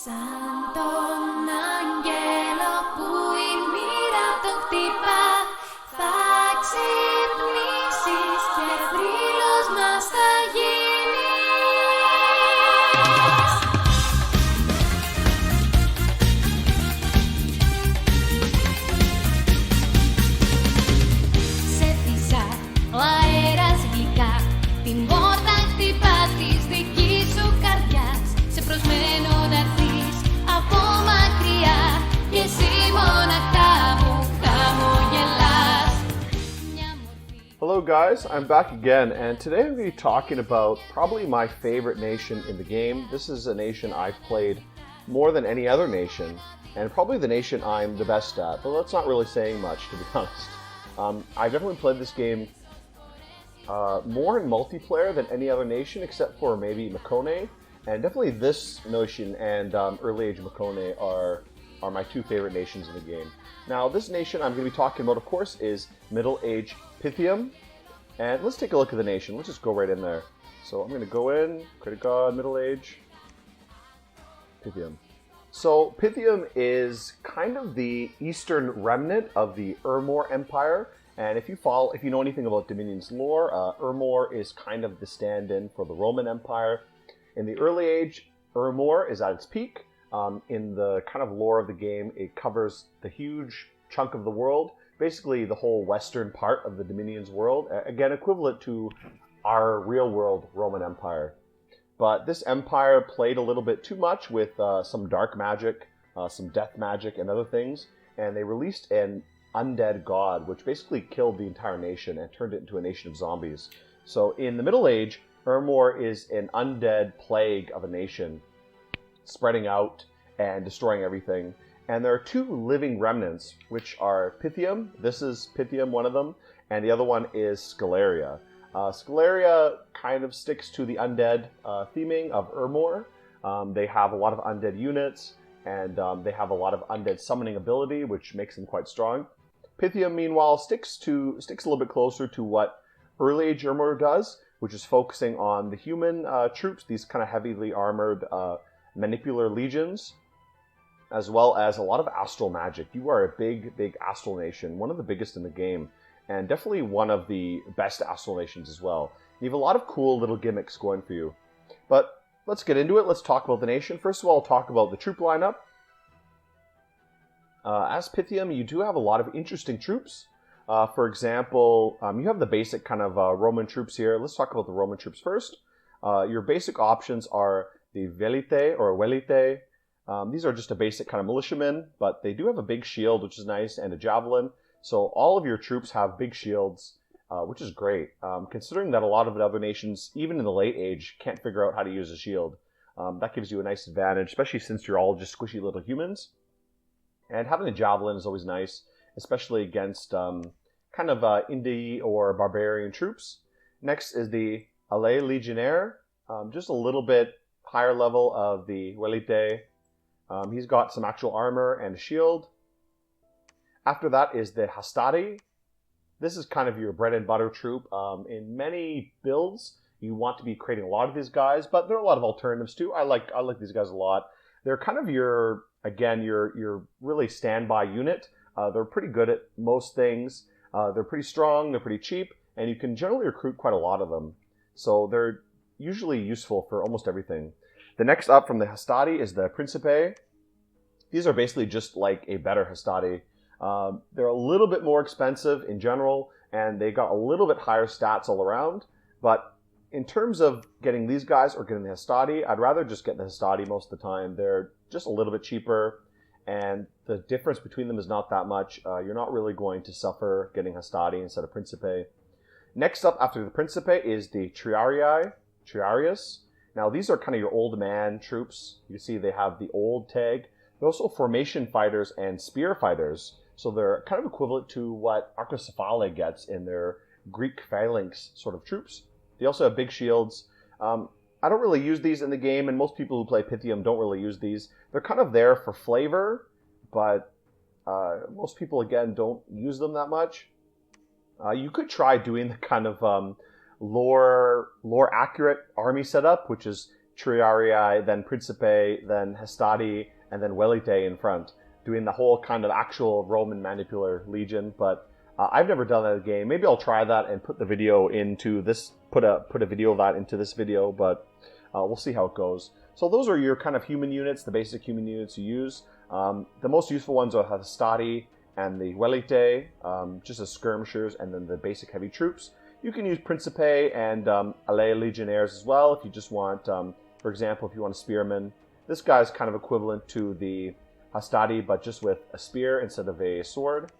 Santo Angelo που η μοίρα το χτυπά, θα ξυπνήσεις και θρύλος μας θα γίνεις. Σε φυσά ο αέρας γλυκά, την πόρτα χτυπά της δικής σου καρδιάς. Σε προσμένω να έρθεις από μακριά και εσύ μοναχά μου χαμογελάς. Hello guys, I'm back again, and today I'm going to be talking about probably my favorite nation in the game. This is a nation I've played more than any other nation, and probably the nation I'm the best at, but that's not really saying much, to be honest. I've definitely played this game more in multiplayer than any other nation, except for maybe Makone, and definitely this nation and Early Age Makone are my two favorite nations in the game. Now, this nation I'm going to be talking about, of course, is Middle Age Pythium. And let's take a look at the nation. Let's just go right in there. So I'm going to go in, Critic God, Middle Age, Pythium. So Pythium is kind of the eastern remnant of the Urmor Empire. And if you know anything about Dominion's lore, Urmor is kind of the stand-in for the Roman Empire. In the early age, Urmor is at its peak. In the kind of lore of the game, it covers the huge chunk of the world, basically the whole western part of the Dominion's world, again equivalent to our real-world Roman Empire. But this empire played a little bit too much with some dark magic, some death magic, and other things, and they released an undead god, which basically killed the entire nation and turned it into a nation of zombies. So in the Middle Age, Urmor is an undead plague of a nation, spreading out and destroying everything. And there are two living remnants, which are Pythium. This is Pythium, one of them, and the other one is Scalaria. Scalaria kind of sticks to the undead theming of Urmor. They have a lot of undead units, and they have a lot of undead summoning ability, which makes them quite strong. Pythium, meanwhile, sticks a little bit closer to what Early Age Urmor does, which is focusing on the human troops, these kind of heavily armored manipular legions, as well as a lot of astral magic. You are a big astral nation, one of the biggest in the game, and definitely one of the best astral nations as well. You have a lot of cool little gimmicks going for you. But let's get into it. Let's talk about the nation. First of all, I'll talk about the troop lineup. As Pythium, you do have a lot of interesting troops. For example, you have the basic kind of Roman troops here. Let's talk about the Roman troops first. Your basic options are the Velite or Velite. These are just a basic kind of militiamen, but they do have a big shield, which is nice, and a javelin. So all of your troops have big shields, which is great, considering that a lot of other nations, even in the late age, can't figure out how to use a shield. That gives you a nice advantage, especially since you're all just squishy little humans. And having a javelin is always nice, especially against kind of indie or barbarian troops. Next is the Alay Legionnaire, just a little bit higher level of the Velite. He's got some actual armor and a shield. After that is the Hastati. This is kind of your bread and butter troop. In many builds, you want to be creating a lot of these guys, but there are a lot of alternatives too. I like these guys a lot. They're kind of your really standby unit. They're pretty good at most things. They're pretty strong, they're pretty cheap, and you can generally recruit quite a lot of them. So they're usually useful for almost everything. The next up from the Hastati is the Principe. These are basically just like a better Hastati. They're a little bit more expensive in general, and they got a little bit higher stats all around. But in terms of getting these guys or getting the Hastati, I'd rather just get the Hastati most of the time. They're just a little bit cheaper, and the difference between them is not that much. You're not really going to suffer getting Hastati instead of Principe. Next up after the Principe is the Triarius. Now these are kind of your old man troops. You see they have the old tag. They're also formation fighters and spear fighters. So they're kind of equivalent to what Archocephale gets in their Greek phalanx sort of troops. They also have big shields. I don't really use these in the game, and most people who play Pythium don't really use these. They're kind of there for flavor, but most people, again, don't use them that much. You could try doing the kind of lore accurate army setup, which is Triarii, then Principe, then Hastati, and then Velite in front, doing the whole kind of actual Roman Manipular Legion. But I've never done that in the game. Maybe I'll try that and put the video into this, put a video of that into this video, but we'll see how it goes. So those are your kind of human units, the basic human units you use. The most useful ones are Hastati and the Velite, just as skirmishers, and then the basic heavy troops. You can use Principe and Alea Legionnaires as well if you just want, for example, if you want a spearman. This guy's kind of equivalent to the Hastati, but just with a spear instead of a sword.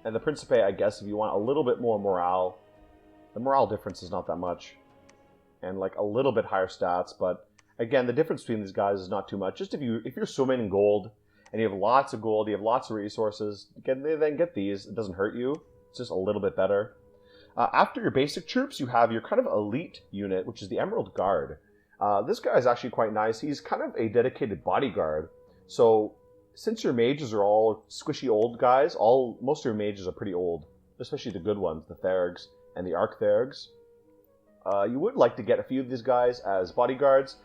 And the Principe, I guess, if you want a little bit more morale, the morale difference is not that much. And like a little bit higher stats, but again, the difference between these guys is not too much. Just if you're swimming in gold, and you have lots of gold, you have lots of resources, then get these. It doesn't hurt you. It's just a little bit better. After your basic troops, you have your kind of elite unit, which is the Emerald Guard. This guy is actually quite nice. He's kind of a dedicated bodyguard. So since your mages are all squishy old guys, most of your mages are pretty old, especially the good ones, the Theurgs and the Archtheurgs. You would like to get a few of these guys as bodyguards.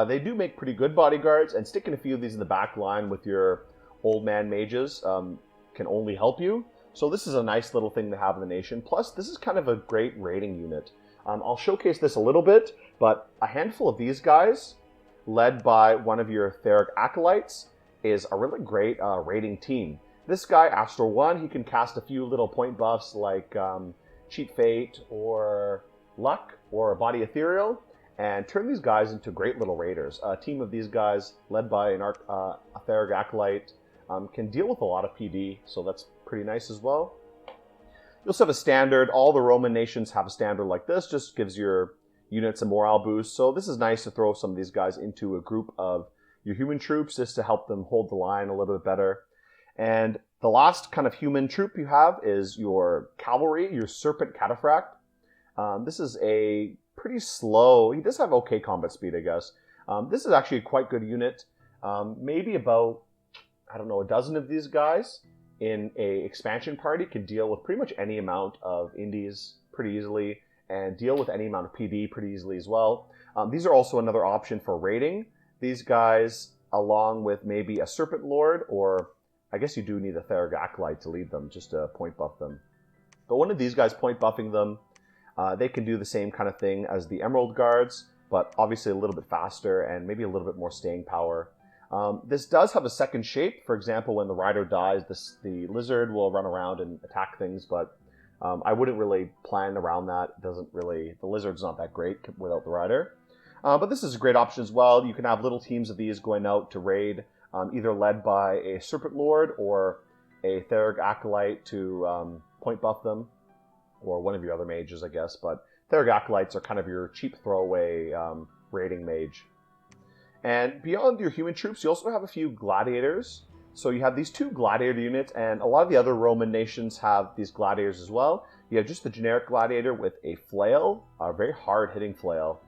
They do make pretty good bodyguards, and sticking a few of these in the back line with your old man mages can only help you. So this is a nice little thing to have in the nation. Plus, this is kind of a great raiding unit. I'll showcase this a little bit, but a handful of these guys, led by one of your Theurg Acolytes, is a really great raiding team. This guy, Astral 1, he can cast a few little point buffs like Cheat Fate or Luck or Body Ethereal, and turn these guys into great little raiders. A team of these guys, led by a Theurg Acolyte, can deal with a lot of PD, so that's pretty nice as well. You also have a standard. All the Roman nations have a standard like this, just gives your units a morale boost. So this is nice to throw some of these guys into a group of your human troops just to help them hold the line a little bit better. And the last kind of human troop you have is your cavalry, your Serpent Cataphract. This is a pretty slow, he does have okay combat speed, I guess. This is actually a quite good unit. Maybe about, I don't know, a dozen of these guys in a expansion party can deal with pretty much any amount of indies pretty easily, and deal with any amount of PD pretty easily as well. These are also another option for raiding. These guys, along with maybe a Serpent Lord, or I guess you do need a Theurg Acolyte to lead them, just to point buff them. But one of these guys point buffing them, they can do the same kind of thing as the Emerald Guards, but obviously a little bit faster and maybe a little bit more staying power. This does have a second shape. For example, when the rider dies, the lizard will run around and attack things, but I wouldn't really plan around that. The lizard's not that great without the rider. But this is a great option as well. You can have little teams of these going out to raid, either led by a Serpent Lord or a Theurg Acolyte to point buff them, or one of your other mages, I guess. But Theurg Acolytes are kind of your cheap throwaway raiding mage. And beyond your human troops, you also have a few gladiators. So you have these two gladiator units, and a lot of the other Roman nations have these gladiators as well. You have just the generic gladiator with a flail, a very hard-hitting flail.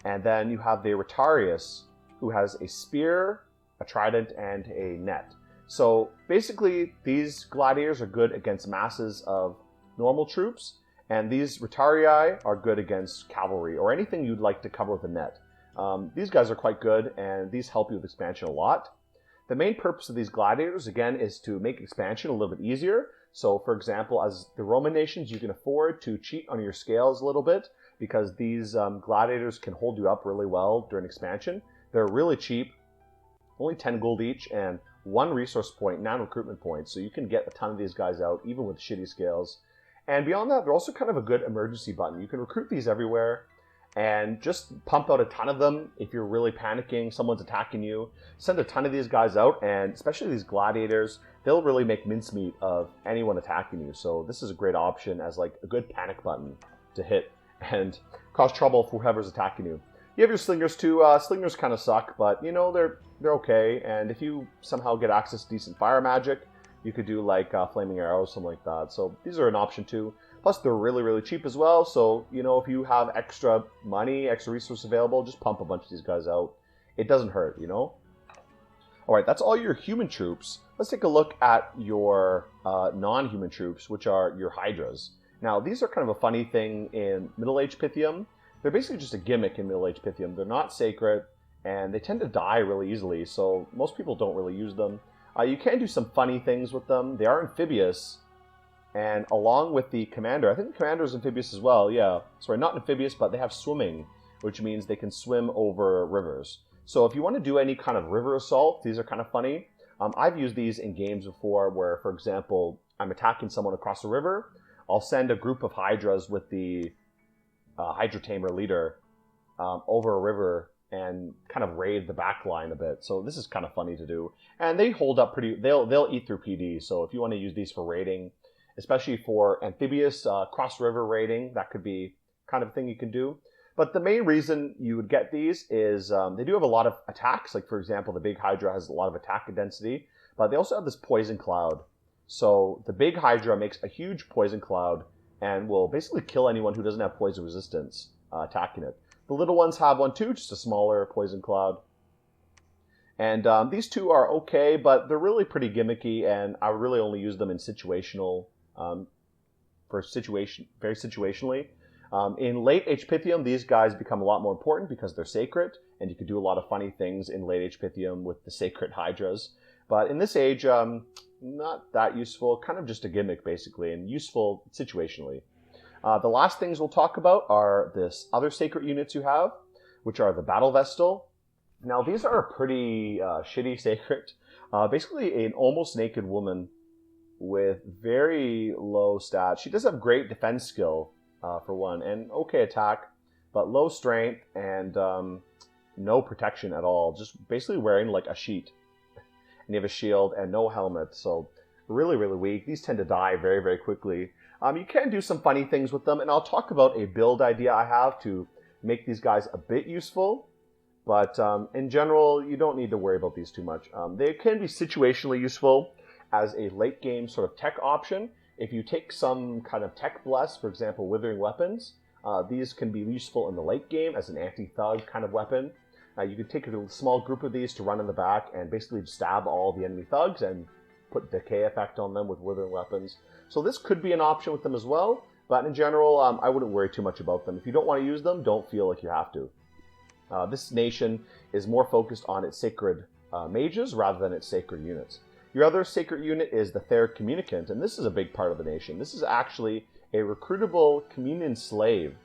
And then you have the Rotarius, who has a spear, a trident, and a net. So basically, these gladiators are good against masses of normal troops, and these Rotarii are good against cavalry, or anything you'd like to cover with a net. These guys are quite good, and these help you with expansion a lot. The main purpose of these gladiators, again, is to make expansion a little bit easier. So, for example, as the Roman nations, you can afford to cheat on your scales a little bit, because these gladiators can hold you up really well during expansion. They're really cheap, only 10 gold each, and 1 resource point, 9 recruitment points, so you can get a ton of these guys out, even with shitty scales. And beyond that, they're also kind of a good emergency button. You can recruit these everywhere, and just pump out a ton of them if you're really panicking, someone's attacking you. Send a ton of these guys out, and especially these gladiators, they'll really make mincemeat of anyone attacking you. So this is a great option as like a good panic button to hit and cause trouble for whoever's attacking you. You have your slingers too. Slingers kind of suck, but you know, they're okay. And if you somehow get access to decent fire magic, you could do like flaming arrows, something like that. So these are an option too. Plus, they're really, really cheap as well. So, you know, if you have extra money, extra resources available, just pump a bunch of these guys out. It doesn't hurt, you know? All right, that's all your human troops. Let's take a look at your non-human troops, which are your Hydras. Now, these are kind of a funny thing in Middle Age Pythium. they're basically just a gimmick in Middle Age Pythium. They're not sacred, and they tend to die really easily, so most people don't really use them. You can do some funny things with them. They are amphibious, and along with the commander, I think the commander is amphibious as well, yeah. Sorry, not amphibious, but they have swimming, which means they can swim over rivers. So if you want to do any kind of river assault, these are kind of funny. I've used these in games before where, for example, I'm attacking someone across a river. I'll send a group of Hydras with the Hydra Tamer leader over a river and kind of raid the back line a bit. So this is kind of funny to do. And they hold up pretty, they'll eat through PD. So if you want to use these for raiding, especially for amphibious cross-river raiding, that could be kind of a thing you can do. But the main reason you would get these is they do have a lot of attacks. Like, for example, the big Hydra has a lot of attack density, but they also have this poison cloud. So the big Hydra makes a huge poison cloud and will basically kill anyone who doesn't have poison resistance attacking it. The little ones have one too, just a smaller poison cloud. And these two are okay, but they're really pretty gimmicky, and I really only use them in situational, very situationally. In late Age Pythium, these guys become a lot more important because they're sacred, and you can do a lot of funny things in late Age Pythium with the sacred Hydras. But in this age, not that useful, kind of just a gimmick basically, and useful situationally. The last things we'll talk about are this other sacred units you have, which are the Battle Vestal. Now these are a pretty shitty sacred. Basically an almost naked woman with very low stats. She does have great defense skill, for one, and okay attack, but low strength and no protection at all. Just basically wearing like a sheet. And you have a shield and no helmet, so really, really weak. These tend to die very, very quickly. You can do some funny things with them, and I'll talk about a build idea I have to make these guys a bit useful. But in general, you don't need to worry about these too much. They can be situationally useful as a late game sort of tech option. If you take some kind of tech bless, for example, withering weapons, these can be useful in the late game as an anti-thug kind of weapon. You can take a small group of these to run in the back and basically stab all the enemy thugs and put decay effect on them with withering weapons. So this could be an option with them as well, but in general, I wouldn't worry too much about them. If you don't want to use them, don't feel like you have to. This nation is more focused on its sacred mages rather than its sacred units. Your other sacred unit is the Third Communicant, and this is a big part of the nation. This is actually a recruitable communion slave.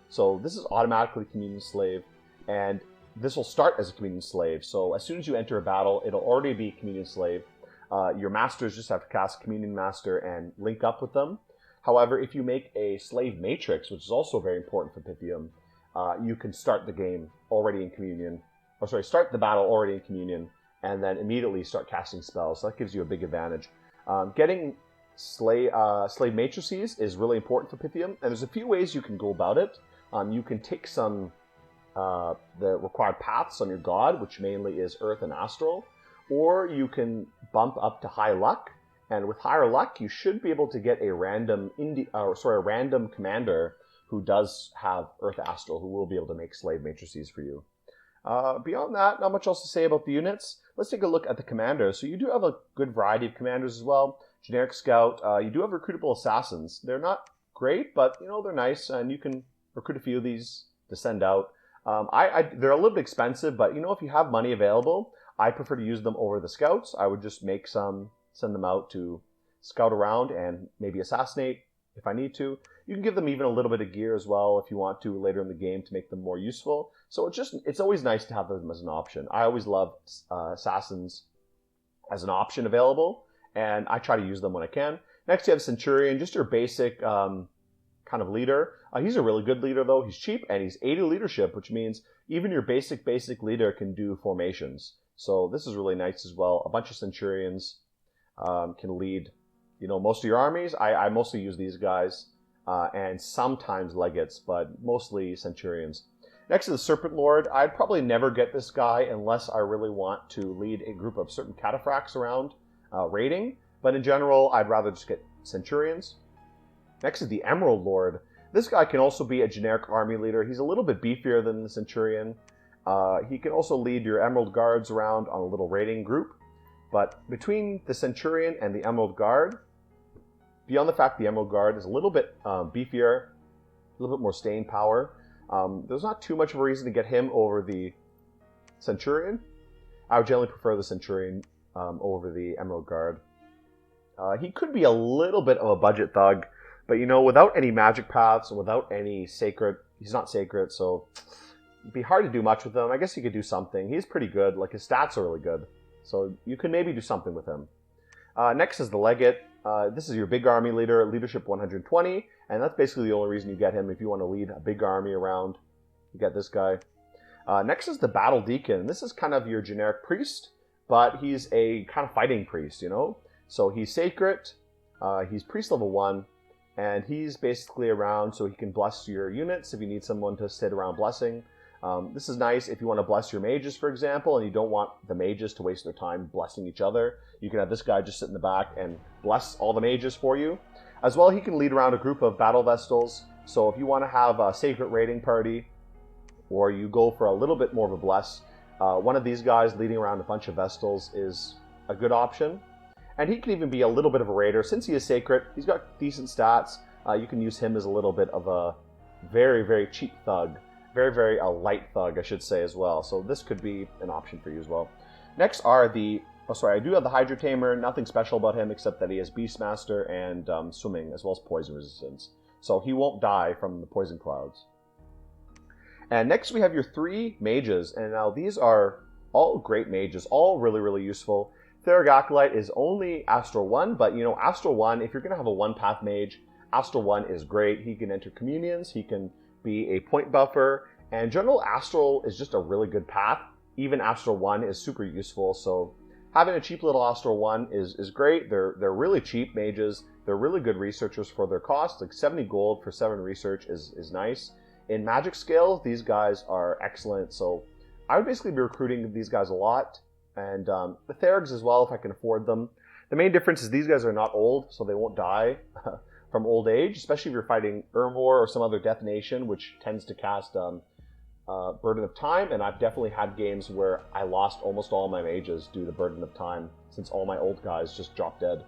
So this is automatically communion slave, and this will start as a communion slave. So as soon as you enter a battle, it'll already be communion slave. Your masters just have to cast communion master and link up with them. However, if you make a slave matrix, which is also very important for Pythium, you can start the game already in communion, start the battle already in communion, and then immediately start casting spells. So that gives you a big advantage. Getting slave matrices is really important for Pythium, and there's a few ways you can go about it. You can take some the required paths on your god, which mainly is Earth and Astral, or you can bump up to high luck, and with higher luck, you should be able to get a random commander who does have Earth Astral, who will be able to make slave matrices for you. Beyond that, not much else to say about the units. Let's take a look at the commanders. So you do have a good variety of commanders as well. Generic Scout. You do have recruitable assassins. They're not great, but they're nice, and you can recruit a few of these to send out. They're a little bit expensive, but if you have money available, I prefer to use them over the scouts. I would just make some, send them out to scout around and maybe assassinate if I need to. You can give them even a little bit of gear as well if you want to later in the game to make them more useful. So it's always nice to have them as an option. I always love assassins as an option available, and I try to use them when I can. Next, you have Centurion, just your basic kind of leader. He's a really good leader, though. He's cheap, and he's 80 leadership, which means even your basic leader can do formations. So this is really nice as well. A bunch of Centurions can lead, most of your armies. I mostly use these guys, and sometimes Legates, but mostly Centurions. Next is the Serpent Lord. I'd probably never get this guy unless I really want to lead a group of certain cataphracts around raiding. But in general, I'd rather just get Centurions. Next is the Emerald Lord. This guy can also be a generic army leader. He's a little bit beefier than the Centurion. He can also lead your Emerald Guards around on a little raiding group. But between the Centurion and the Emerald Guard, beyond the fact the Emerald Guard is a little bit beefier, a little bit more staying power, There's not too much of a reason to get him over the Centurion. I would generally prefer the Centurion over the Emerald Guard. He could be a little bit of a budget thug, but without any magic paths and without any sacred, he's not sacred, so it'd be hard to do much with him. I guess you could do something. He's pretty good. Like, his stats are really good, so you could maybe do something with him. Next is the Legate. This is your big army leader, leadership 120, and that's basically the only reason you get him. If you want to lead a big army around, you get this guy. Next is the Battle Deacon. This is kind of your generic priest, but he's a kind of fighting priest, So he's sacred, he's priest level 1, and he's basically around so he can bless your units if you need someone to sit around blessing. This is nice if you want to bless your mages, for example, and you don't want the mages to waste their time blessing each other. You can have this guy just sit in the back and bless all the mages for you. As well, he can lead around a group of battle vestals. So if you want to have a sacred raiding party, or you go for a little bit more of a bless, one of these guys leading around a bunch of vestals is a good option. And he can even be a little bit of a raider. Since he is sacred, he's got decent stats. You can use him as a little bit of a very, very cheap thug. Very, very light thug, I should say, as well. So this could be an option for you as well. Next are I do have the Hydra Tamer. Nothing special about him except that he has Beastmaster and swimming, as well as poison resistance. So he won't die from the poison clouds. And next we have your 3 mages. And now these are all great mages, all really, really useful. Theric Acolyte is only Astral 1, but Astral 1, if you're going to have a 1-path mage, Astral 1 is great. He can enter communions, he can be a point buffer, and General Astral is just a really good path. Even Astral 1 is super useful, so having a cheap little Astral 1 is great. They're really cheap mages. They're really good researchers for their cost. Like 70 gold for 7 research is nice. In magic scales, these guys are excellent, so I would basically be recruiting these guys a lot. And the Therigs as well, if I can afford them. The main difference is these guys are not old, so they won't die from old age, especially if you're fighting Ermor or some other Death Nation, which tends to cast Burden of Time. And I've definitely had games where I lost almost all my mages due to Burden of Time, since all my old guys just dropped dead.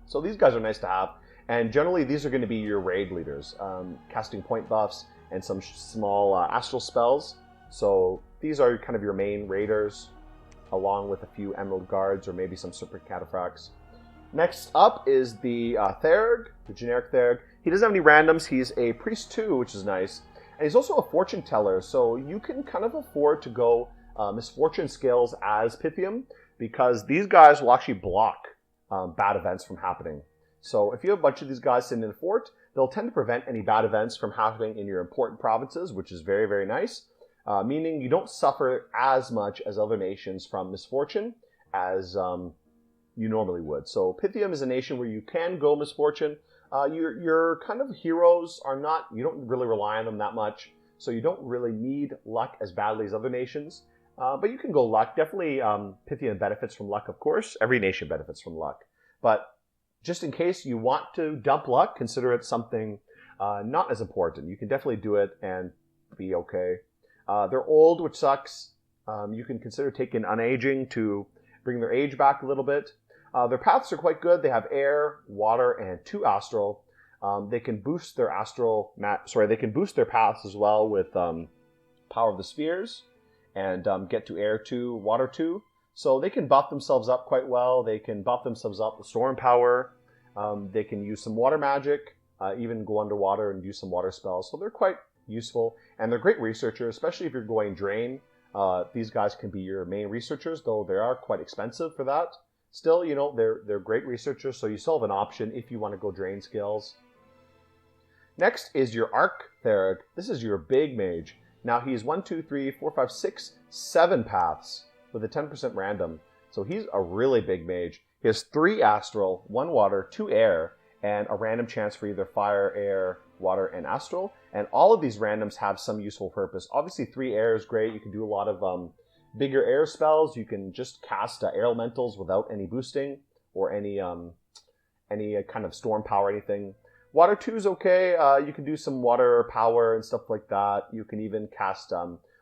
So these guys are nice to have. And generally, these are going to be your raid leaders, casting point buffs and some small astral spells. So these are kind of your main raiders, along with a few Emerald Guards or maybe some Super Cataphracts. Next up is the Therig, the generic Therig. He doesn't have any randoms. He's a Priest 2, which is nice. And he's also a Fortune Teller, so you can kind of afford to go Misfortune Scales as Pythium, because these guys will actually block bad events from happening. So if you have a bunch of these guys sitting in the fort, they'll tend to prevent any bad events from happening in your important provinces, which is very, very nice. Meaning you don't suffer as much as other nations from misfortune as you normally would. So Pythium is a nation where you can go misfortune. Your kind of heroes are not, you don't really rely on them that much, so you don't really need luck as badly as other nations. But you can go luck. Definitely Pythium benefits from luck, of course. Every nation benefits from luck. But just in case you want to dump luck, consider it something not as important. You can definitely do it and be okay. They're old, which sucks. You can consider taking Unaging to bring their age back a little bit. Their paths are quite good. They have air, water, and 2 astral. They can boost their they can boost their paths as well with Power of the Spheres and get to air 2, water 2. So they can buff themselves up quite well. They can buff themselves up with storm power. They can use some water magic, even go underwater and use some water spells. So they're quite useful, and they're great researchers, especially if you're going Drain. These guys can be your main researchers, though they are quite expensive for that. Still, they're great researchers, so you still have an option if you want to go Drain skills. Next is your Arc Therig. This is your big mage. Now he's 1, 2, 3, 4, 5, 6, 7 paths with a 10% random. So he's a really big mage. He has 3 astral, 1 water, 2 air, and a random chance for either fire, air, water, and astral. And all of these randoms have some useful purpose. Obviously 3 air is great. You can do a lot of bigger air spells. You can just cast air elementals without any boosting or any kind of storm power or anything. Water 2 is okay. You can do some water power and stuff like that. You can even cast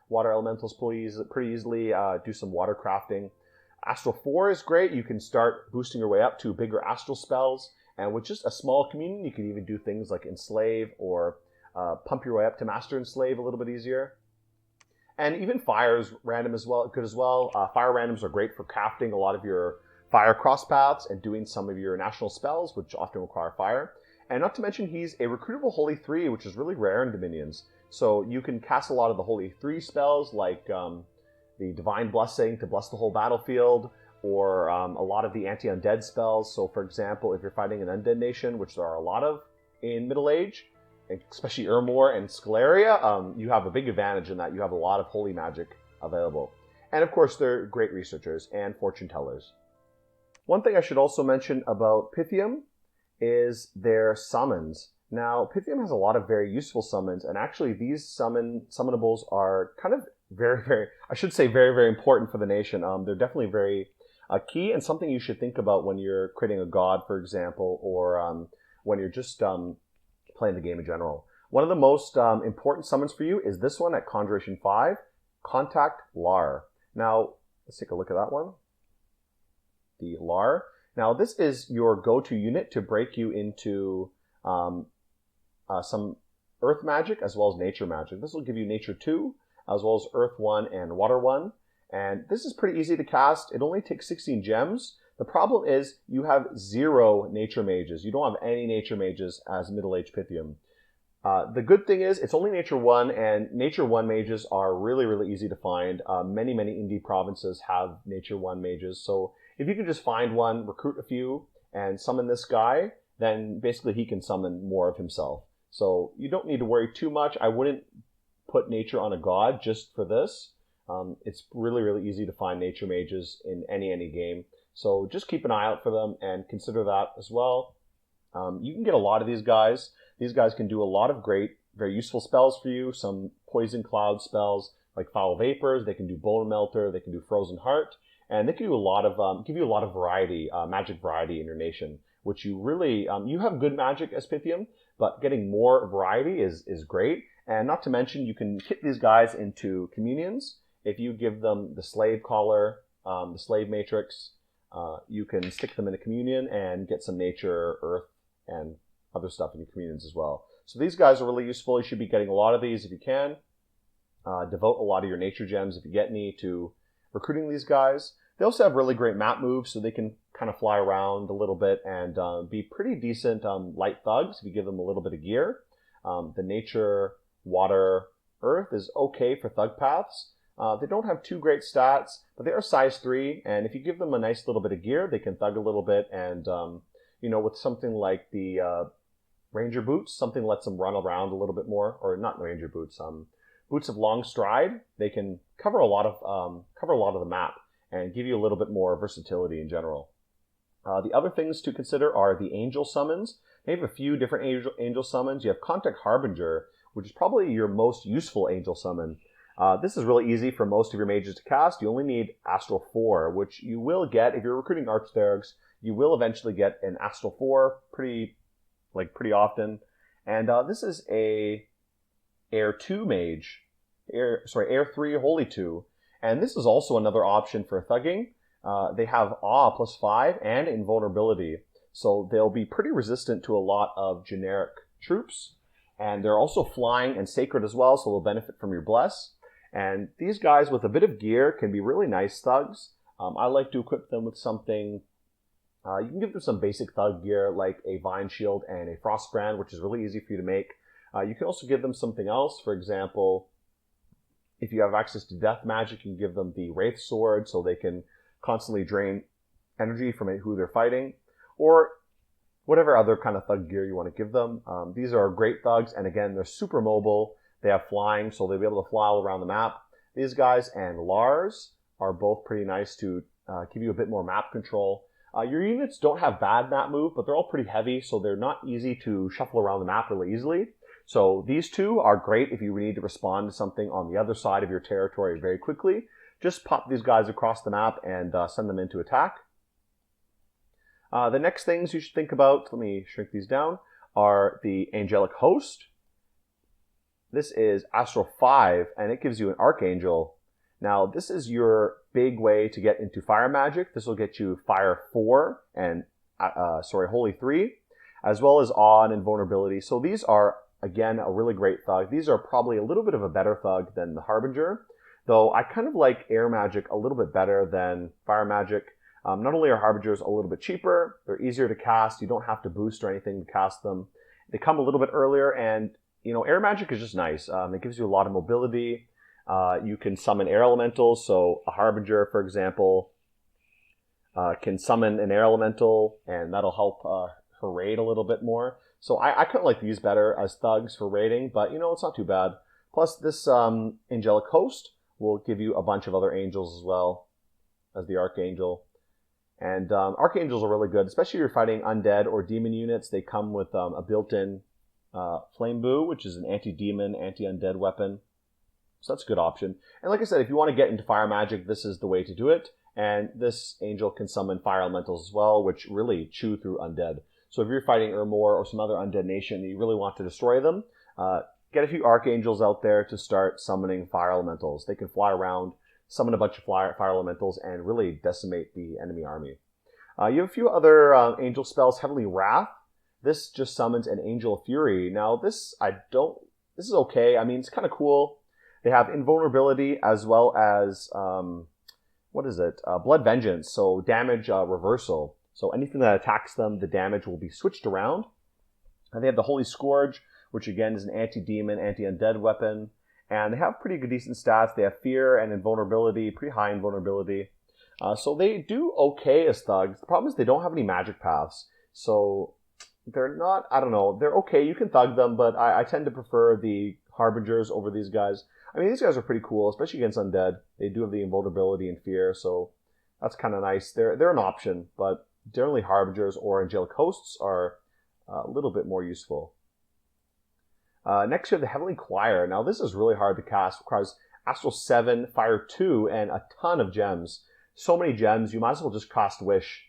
water elementals pretty easily, do some water crafting. Astral 4 is great. You can start boosting your way up to bigger astral spells. And with just a small communion, you can even do things like Enslave or pump your way up to Master and Slave a little bit easier. And even fire is random as well, good as well. Fire randoms are great for crafting a lot of your fire cross paths and doing some of your national spells, which often require fire. And not to mention, he's a recruitable Holy 3, which is really rare in Dominions. So you can cast a lot of the Holy 3 spells, like the Divine Blessing to bless the whole battlefield, or a lot of the anti-undead spells. So for example, if you're fighting an undead nation, which there are a lot of in Middle Age, especially Ermor and Scalaria, you have a big advantage in that you have a lot of holy magic available. And of course, they're great researchers and fortune tellers. One thing I should also mention about Pythium is their summons. Now, Pythium has a lot of very useful summons, and actually these summonables are kind of very, very important for the nation. They're definitely very key and something you should think about when you're creating a god, for example, or when you're just playing the game in general. One of the most important summons for you is this one at Conjuration 5, Contact Lar. Now, let's take a look at that one. The Lar. Now, this is your go-to unit to break you into some Earth magic as well as Nature magic. This will give you Nature 2, as well as Earth 1 and Water 1. And this is pretty easy to cast. It only takes 16 gems. The problem is you have 0 Nature mages. You don't have any Nature mages as Middle Age Pythium. The good thing is it's only Nature 1, and Nature 1 mages are really, really easy to find. Many indie provinces have Nature 1 mages. So if you can just find one, recruit a few, and summon this guy, then basically he can summon more of himself. So you don't need to worry too much. I wouldn't put Nature on a god just for this. It's really, really easy to find Nature mages in any game. So just keep an eye out for them and consider that as well. You can get a lot of these guys. These guys can do a lot of great, very useful spells for you. Some Poison Cloud spells like Foul Vapors. They can do Bone Melter. They can do Frozen Heart. And they can do a lot of, give you a lot of variety, magic variety in your nation, which you really, you have good magic as Pythium, but getting more variety is great. And not to mention, you can hit these guys into communions. If you give them the Slave Collar, the Slave Matrix, you can stick them in a communion and get some Nature, Earth, and other stuff in your communions as well. So these guys are really useful. You should be getting a lot of these if you can. Devote a lot of your Nature gems, if you get any, to recruiting these guys. They also have really great map moves, so they can kind of fly around a little bit and be pretty decent light thugs if you give them a little bit of gear. The Nature, Water, Earth is okay for thug paths. They don't have too great stats, but they are size 3, and if you give them a nice little bit of gear, they can thug a little bit, and with something like the Ranger Boots, something lets them run around a little bit more, or not Ranger Boots, Boots of Long Stride. They can cover a lot of the map and give you a little bit more versatility in general. The other things to consider are the Angel summons. They have a few different angel summons. You have Contact Harbinger, which is probably your most useful angel summon. This is really easy for most of your mages to cast. You only need Astral 4, which you will get if you're recruiting Archtherigs. You will eventually get an Astral 4 pretty often. And this is a Air 2 mage. Air 3 Holy 2. And this is also another option for thugging. They have Awe +5 and Invulnerability. So they'll be pretty resistant to a lot of generic troops. And they're also flying and sacred as well, so they'll benefit from your Bless. And these guys with a bit of gear can be really nice thugs. I like to equip them with something. You can give them some basic thug gear like a Vine Shield and a Frost Brand, which is really easy for you to make. You can also give them something else. For example, if you have access to death magic, you can give them the Wraith Sword so they can constantly drain energy from who they're fighting. Or whatever other kind of thug gear you want to give them. These are great thugs, and again, they're super mobile. They have flying, so they'll be able to fly all around the map. These guys and Lars are both pretty nice to give you a bit more map control. Your units don't have bad map move, but they're all pretty heavy, so they're not easy to shuffle around the map really easily. So these two are great if you need to respond to something on the other side of your territory very quickly. Just pop these guys across the map and send them into attack. The next things you should think about, let me shrink these down, are the Angelic Host. This is Astral 5, and it gives you an Archangel. Now, this is your big way to get into fire magic. This will get you Fire 4 and, Holy 3, as well as Awe and Invulnerability. So these are again, a really great thug. These are probably a little bit of a better thug than the Harbinger, though I kind of like air magic a little bit better than fire magic. Not only are Harbingers a little bit cheaper, they're easier to cast. You don't have to boost or anything to cast them. They come a little bit earlier, and air magic is just nice. It gives you a lot of mobility. You can summon air elementals, so a Harbinger, for example, can summon an air elemental, and that'll help her raid a little bit more. So I kind of like these better as thugs for raiding, but it's not too bad. Plus, this angelic host will give you a bunch of other angels as well as the Archangel. And Archangels are really good, especially if you're fighting undead or demon units. They come with a built-in Flame Boo, which is an anti-demon, anti-undead weapon. So that's a good option. And like I said, if you want to get into fire magic, this is the way to do it. And this angel can summon fire elementals as well, which really chew through undead. So if you're fighting Urmor or some other undead nation and you really want to destroy them, get a few Archangels out there to start summoning fire elementals. They can fly around, summon a bunch of fire elementals, and really decimate the enemy army. You have a few other angel spells. Heavenly Wrath. This just summons an Angel of Fury. Now, this is okay. I mean, it's kind of cool. They have invulnerability as well as, Blood Vengeance. So damage reversal. So anything that attacks them, the damage will be switched around. And they have the Holy Scourge, which again is an anti-demon, anti-undead weapon. And they have pretty good decent stats. They have fear and invulnerability, pretty high invulnerability. So they do okay as thugs. The problem is they don't have any magic paths. So they're not, they're okay. You can thug them, but I tend to prefer the Harbingers over these guys. I mean, these guys are pretty cool, especially against undead. They do have the invulnerability and fear, so that's kind of nice. They're an option, but generally Harbingers or Angelic Hosts are a little bit more useful. Next, you have the Heavenly Choir. Now, this is really hard to cast. It requires Astral 7, Fire 2, and a ton of gems. So many gems, you might as well just cast Wish.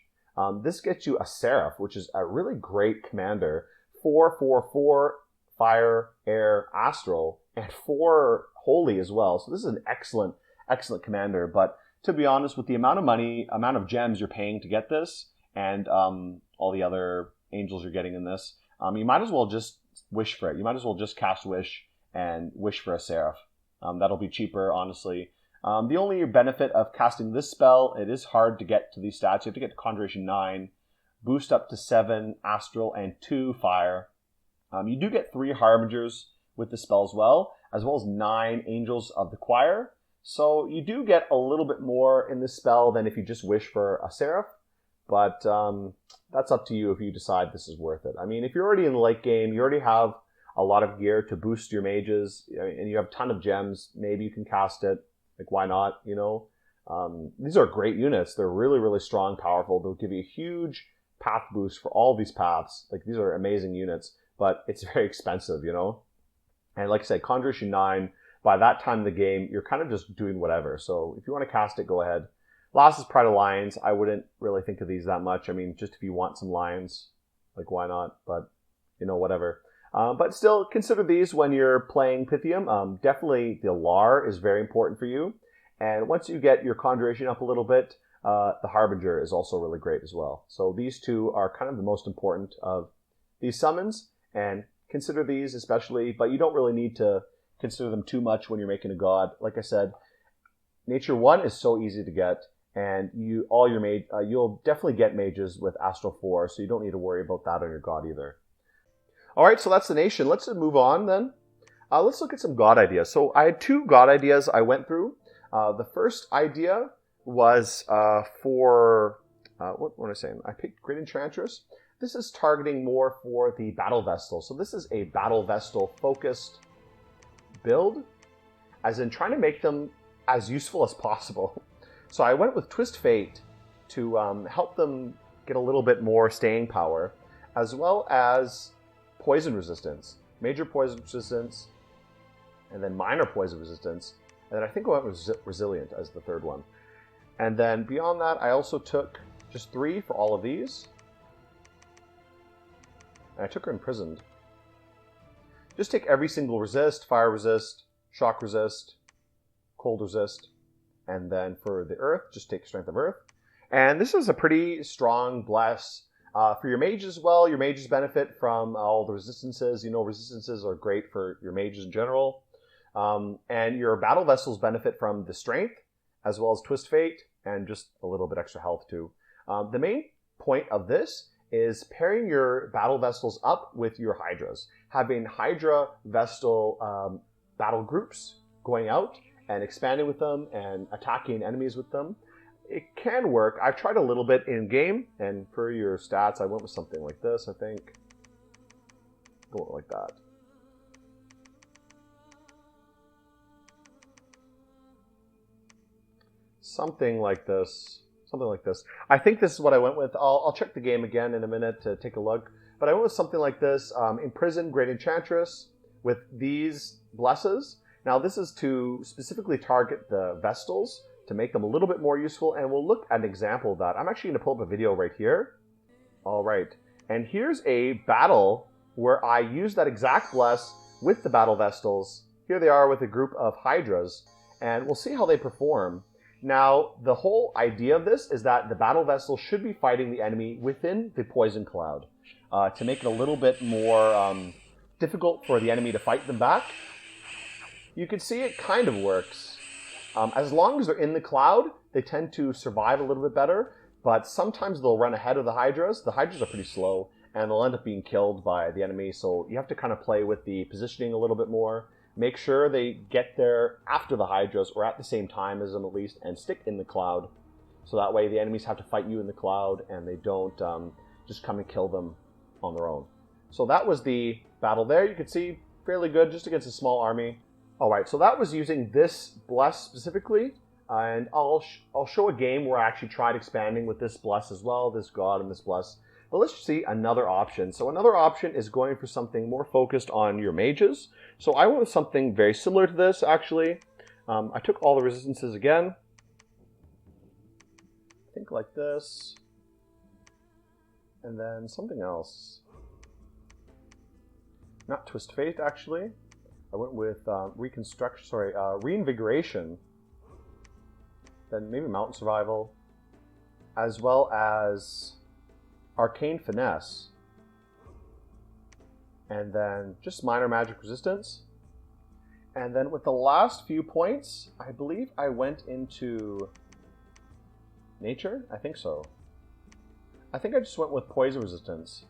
This gets you a Seraph, which is a really great commander. 4/4/4, Fire, Air, Astral, and 4 Holy as well. So this is an excellent, excellent commander. But to be honest, with the amount of gems you're paying to get this, and all the other angels you're getting in this, you might as well just wish for it. You might as well just cast Wish and wish for a Seraph. That'll be cheaper, honestly. The only benefit of casting this spell, it is hard to get to these stats. You have to get to Conjuration 9, boost up to 7 Astral and 2 Fire. You do get 3 Harbingers with the spell as well as 9 Angels of the Choir. So you do get a little bit more in this spell than if you just wish for a Seraph. But that's up to you if you decide this is worth it. I mean, if you're already in the late game, you already have a lot of gear to boost your mages, and you have a ton of gems, maybe you can cast it. Like, why not, These are great units. They're really, really strong, powerful. They'll give you a huge path boost for all these paths. Like, these are amazing units, but it's very expensive, And like I said, Conjuration 9, by that time in the game, you're kind of just doing whatever. So if you want to cast it, go ahead. Last is Pride of Lions. I wouldn't really think of these that much. I mean, just if you want some lions, like, why not? But, whatever. But still, consider these when you're playing Pythium. Definitely the Lar is very important for you. And once you get your Conjuration up a little bit, the Harbinger is also really great as well. So these two are kind of the most important of these summons. And consider these especially, but you don't really need to consider them too much when you're making a god. Like I said, Nature 1 is so easy to get. And you'll definitely get mages with Astral 4, so you don't need to worry about that on your god either. All right, so that's the nation. Let's move on then. Let's look at some god ideas. So I had 2 god ideas I went through. The first idea was what am I saying? I picked Great Enchantress. This is targeting more for the Battle Vestal. So this is a Battle Vestal focused build, as in trying to make them as useful as possible. So I went with Twist Fate to help them get a little bit more staying power, as well as poison resistance, major poison resistance, and then minor poison resistance. And then I think I went with Resilient as the third one. And then beyond that, I also took just 3 for all of these. And I took her Imprisoned. Just take every single resist, fire resist, shock resist, cold resist. And then for the Earth, just take Strength of Earth. And this is a pretty strong bless. For your mages as well, your mages benefit from all the resistances. You know, resistances are great for your mages in general. And your battle vessels benefit from the strength, as well as twist fate, and just a little bit extra health too. The main point of this is pairing your battle vessels up with your Hydras. Having Hydra Vestal battle groups going out and expanding with them and attacking enemies with them. It can work. I've tried a little bit in game, and for your stats, I went with something like this, I think. Go like that. Something like this. Something like this. I think this is what I went with. I'll check the game again in a minute to take a look. But I went with something like this. Imprison Great Enchantress with these blesses. Now this is to specifically target the Vestals to make them a little bit more useful. And we'll look at an example of that. I'm actually going to pull up a video right here. All right. And here's a battle where I use that exact bless with the Battle Vestals. Here they are with a group of Hydras. And we'll see how they perform. Now, the whole idea of this is that the battle vessel should be fighting the enemy within the poison cloud to make it a little bit more difficult for the enemy to fight them back. You can see it kind of works. As long as they're in the cloud, they tend to survive a little bit better, but sometimes they'll run ahead of the Hydras. The Hydras are pretty slow, and they'll end up being killed by the enemy, so you have to kind of play with the positioning a little bit more. Make sure they get there after the Hydras, or at the same time as them at least, and stick in the cloud. So that way the enemies have to fight you in the cloud, and they don't just come and kill them on their own. So that was the battle there. You can see fairly good just against a small army. Alright, so that was using this bless specifically, and I'll show a game where I actually tried expanding with this bless as well, this god and this bless. But let's see another option. So another option is going for something more focused on your mages. So I went with something very similar to this, actually. I took all the resistances again. I think like this. And then something else. Not Twist Fate, actually. I went with Reinvigoration. Then maybe Mountain Survival. As well as Arcane Finesse. And then just minor magic resistance. And then with the last few points, I believe I went into nature. I think so. I think I just went with poison resistance.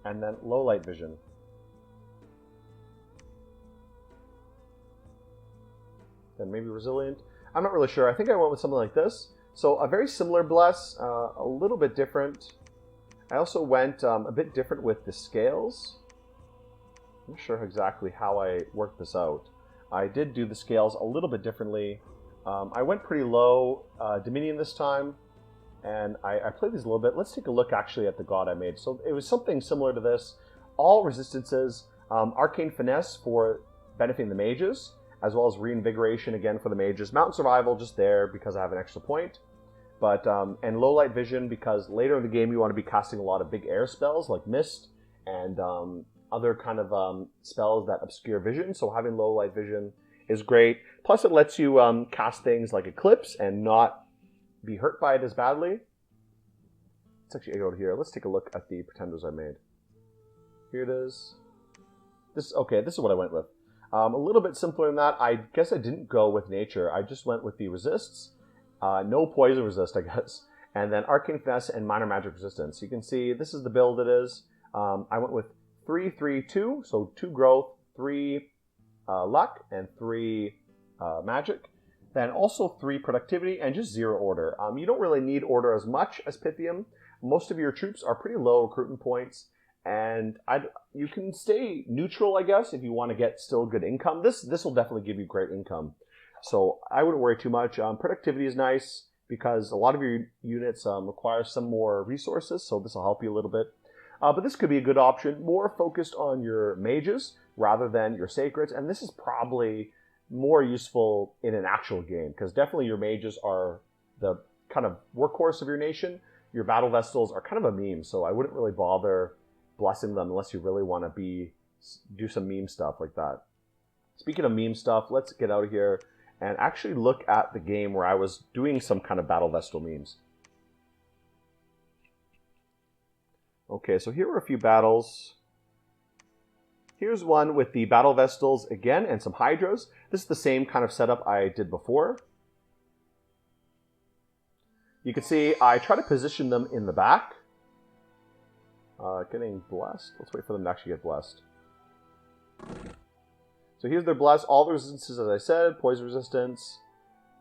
And then low light vision. Then maybe resilient. I'm not really sure. I think I went with something like this. So a very similar bless, a little bit different. I also went a bit different with the scales. I'm not sure exactly how I worked this out. I did do the scales a little bit differently. I went pretty low Dominion this time, and I played these a little bit. Let's take a look actually at the god I made. So it was something similar to this. All resistances, Arcane Finesse for benefiting the mages, as well as Reinvigoration again for the mages. Mountain Survival just there because I have an extra point. But and Low Light Vision because later in the game you want to be casting a lot of big air spells like Mist and other kind of spells that obscure vision. So having Low Light Vision is great. Plus it lets you cast things like Eclipse and not be hurt by it as badly. Let's actually go to here. Let's take a look at the pretenders I made. Here it is. This is what I went with. A little bit simpler than that. I guess I didn't go with nature. I just went with the resists. No poison resist, I guess. And then Arcane Finesse and Minor Magic Resistance. You can see this is the build it is. I went with 3, 3, 2. So 2 growth, 3 luck, and 3 magic. Then also 3 productivity and just 0 order. You don't really need order as much as Pythium. Most of your troops are pretty low recruitment points. And you can stay neutral, I guess, if you want to get still good income. This will definitely give you great income. So I wouldn't worry too much. Productivity is nice because a lot of your units require some more resources, so this will help you a little bit. But this could be a good option, more focused on your mages rather than your sacreds. And this is probably more useful in an actual game because definitely your mages are the kind of workhorse of your nation. Your battle vestals are kind of a meme, so I wouldn't really bother blessing them unless you really want to do some meme stuff like that. Speaking of meme stuff, let's get out of here and actually look at the game where I was doing some kind of battle vestal memes. Okay, so here are a few battles. Here's one with the Battle Vestals again and some Hydras. This is the same kind of setup I did before. You can see I try to position them in the back. Getting blessed. Let's wait for them to actually get blessed. So here's their bless. All the resistances, as I said, poison resistance,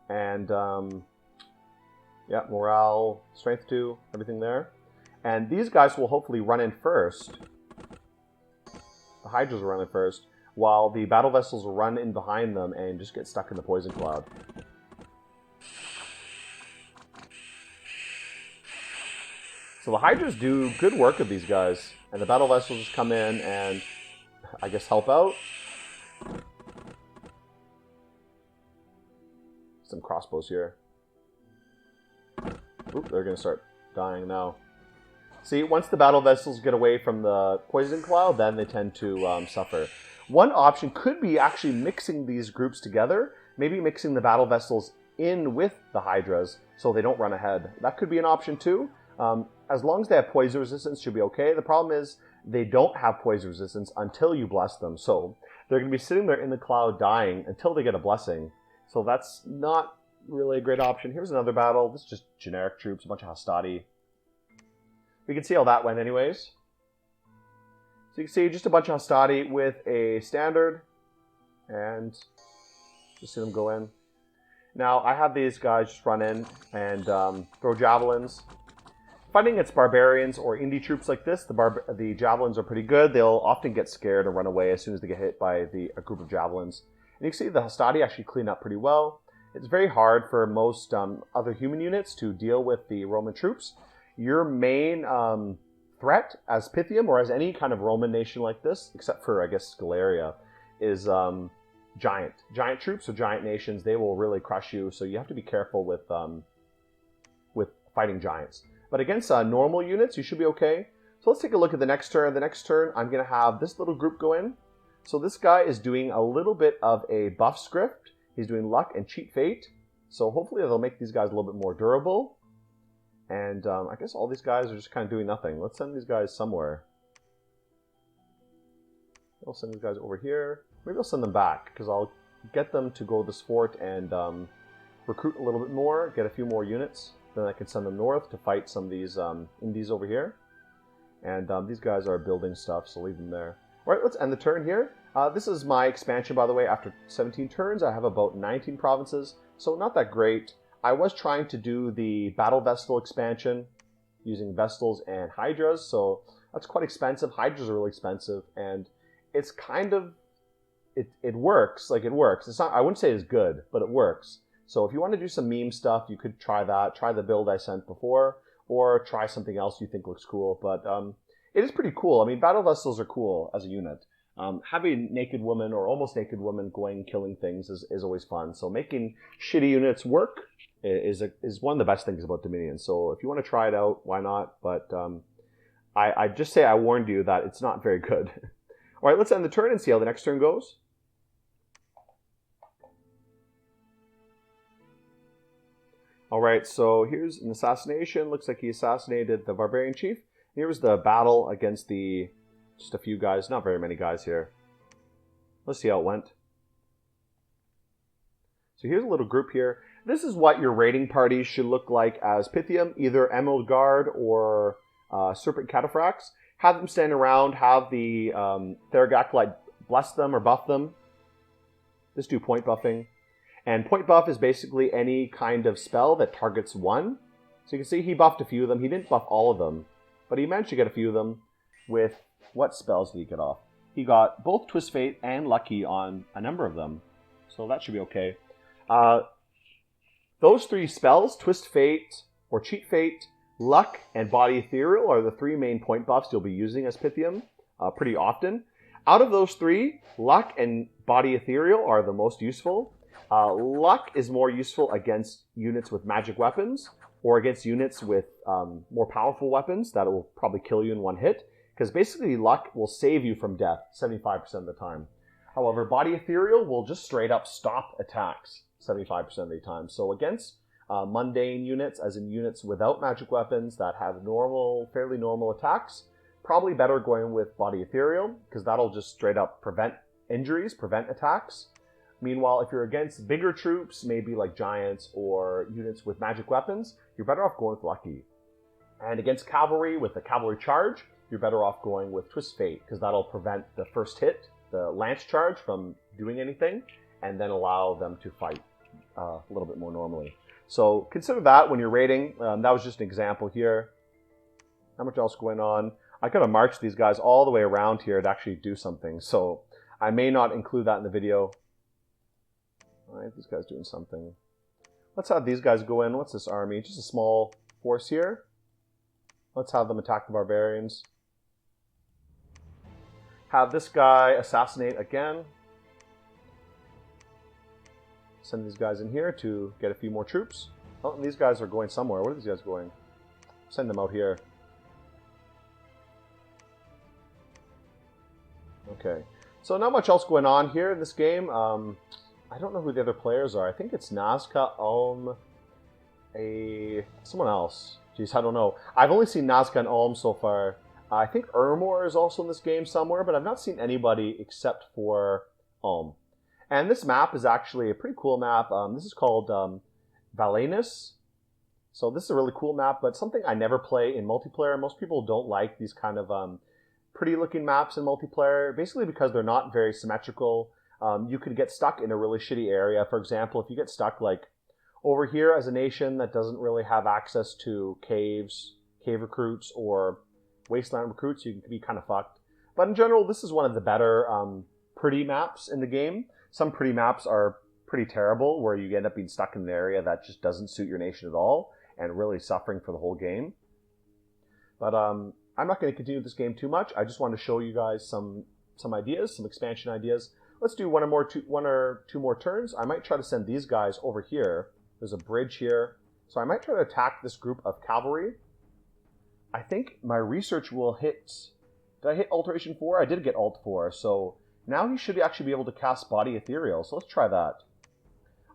and yeah, morale, strength 2, everything there. And these guys will hopefully run in first. The Hydras will run in first, while the Battle Vestals will run in behind them and just get stuck in the poison cloud. So the Hydras do good work with these guys, and the Battle Vestals just come in and, I guess, help out. Some crossbows here. Oop, they're going to start dying now. See, once the Battle Vestals get away from the poison cloud, then they tend to suffer. One option could be actually mixing these groups together, maybe mixing the Battle Vestals in with the Hydras so they don't run ahead. That could be an option too. As long as they have poison resistance, should be okay. The problem is they don't have poison resistance until you bless them. So they're going to be sitting there in the cloud dying until they get a blessing. So that's not really a great option. Here's another battle. This is just generic troops, a bunch of Hastati. We can see how that went anyways. So you can see just a bunch of Hastati with a standard. And just see them go in. Now I have these guys just run in and throw javelins. Fighting against barbarians or indie troops like this, the javelins are pretty good. They'll often get scared and run away as soon as they get hit by a group of javelins. And you can see the Hastati actually clean up pretty well. It's very hard for most other human units to deal with the Roman troops. Your main threat as Pythium, or as any kind of Roman nation like this, except for, I guess, Scalaria, is giant. Giant troops or giant nations, they will really crush you, so you have to be careful with fighting giants. But against normal units, you should be okay. So let's take a look at the next turn. The next turn, I'm going to have this little group go in. So this guy is doing a little bit of a buff script. He's doing luck and cheat fate. So hopefully they'll make these guys a little bit more durable. And I guess all these guys are just kind of doing nothing. Let's send these guys somewhere. I'll send these guys over here. Maybe I'll send them back, because I'll get them to go to this fort and recruit a little bit more, get a few more units. Then I can send them north to fight some of these indies over here. And these guys are building stuff, so leave them there. All right, let's end the turn here. This is my expansion, by the way. After 17 turns, I have about 19 provinces, so not that great. I was trying to do the Battle Vestal expansion using Vestals and Hydras, so that's quite expensive. Hydras are really expensive, and it's kind of... It works. Like, it works. It's not... I wouldn't say it's good, but it works. So if you want to do some meme stuff, you could try that. Try the build I sent before, or try something else you think looks cool. But it is pretty cool. I mean, Battle Vestals are cool as a unit. Having naked women or almost naked women going and killing things is always fun. So making shitty units work is one of the best things about Dominion. So if you want to try it out, why not? But I just say I warned you that it's not very good. All right, let's end the turn and see how the next turn goes. All right, so here's an assassination. Looks like he assassinated the barbarian chief. Here's the battle against just a few guys, not very many guys here. Let's see how it went. So here's a little group here. This is what your raiding parties should look like as Pythium, either Emerald Guard or Serpent Cataphracts. Have them stand around, have the Theragaclite bless them or buff them. Just do point buffing. And point buff is basically any kind of spell that targets one. So you can see he buffed a few of them. He didn't buff all of them, but he managed to get a few of them with... What spells did he get off? He got both Twist Fate and Lucky on a number of them. So that should be okay. Those three spells, Twist Fate or Cheat Fate, Luck, and Body Ethereal, are the three main point buffs you'll be using as Pythium pretty often. Out of those three, Luck and Body Ethereal are the most useful. Luck is more useful against units with magic weapons, or against units with more powerful weapons that will probably kill you in one hit. Because basically luck will save you from death 75% of the time. However, Body Ethereal will just straight up stop attacks 75% of the time. So against mundane units, as in units without magic weapons that have fairly normal attacks, Probably better going with Body Ethereal, because that'll just straight up prevent injuries, prevent attacks. Meanwhile, if you're against bigger troops, maybe like giants or units with magic weapons, you're better off going with Lucky. And against cavalry with the cavalry charge, you're better off going with Twist Fate, because that'll prevent the first hit, the lance charge, from doing anything, and then allow them to fight a little bit more normally. So consider that when you're rating. That was just an example here. How much else going on? I gotta march these guys all the way around here to actually do something, so I may not include that in the video. Alright, these guys doing something. Let's have these guys go in. What's this army? Just a small force here. Let's have them attack the barbarians. Have this guy assassinate again. Send these guys in here to get a few more troops. Oh, and these guys are going somewhere. Where are these guys going? Send them out here. Okay, so not much else going on here in this game. I don't know who the other players are. I think it's Nazca, Ulm, someone else. Jeez, I don't know. I've only seen Nazca and Ulm so far. I think Ermor is also in this game somewhere, but I've not seen anybody except for Ulm. And this map is actually a pretty cool map. This is called Valenus. So this is a really cool map, but something I never play in multiplayer. Most people don't like these kind of pretty looking maps in multiplayer, basically because they're not very symmetrical. You could get stuck in a really shitty area. For example, if you get stuck like over here as a nation that doesn't really have access to caves, cave recruits, or wasteland recruits, you can be kind of fucked. But in general, this is one of the better pretty maps in the game. Some pretty maps are pretty terrible, where you end up being stuck in an area that just doesn't suit your nation at all, and really suffering for the whole game. But I'm not going to continue this game too much. I just want to show you guys some ideas, some expansion ideas. Let's do one or two more turns. I might try to send these guys over here. There's a bridge here. So I might try to attack this group of cavalry. I think my research will hit... Did I hit Alteration 4? I did get Alt 4. So now he should actually be able to cast Body Ethereal. So let's try that.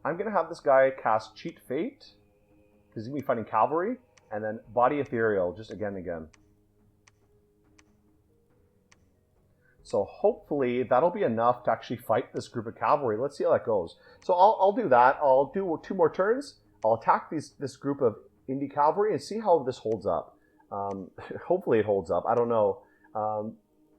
I'm going to have this guy cast Cheat Fate, because he's going to be fighting cavalry. And then Body Ethereal, just again and again. So hopefully that'll be enough to actually fight this group of cavalry. Let's see how that goes. So I'll do that. I'll do 2 more turns. I'll attack this group of indie cavalry and see how this holds up. Hopefully it holds up. I don't know.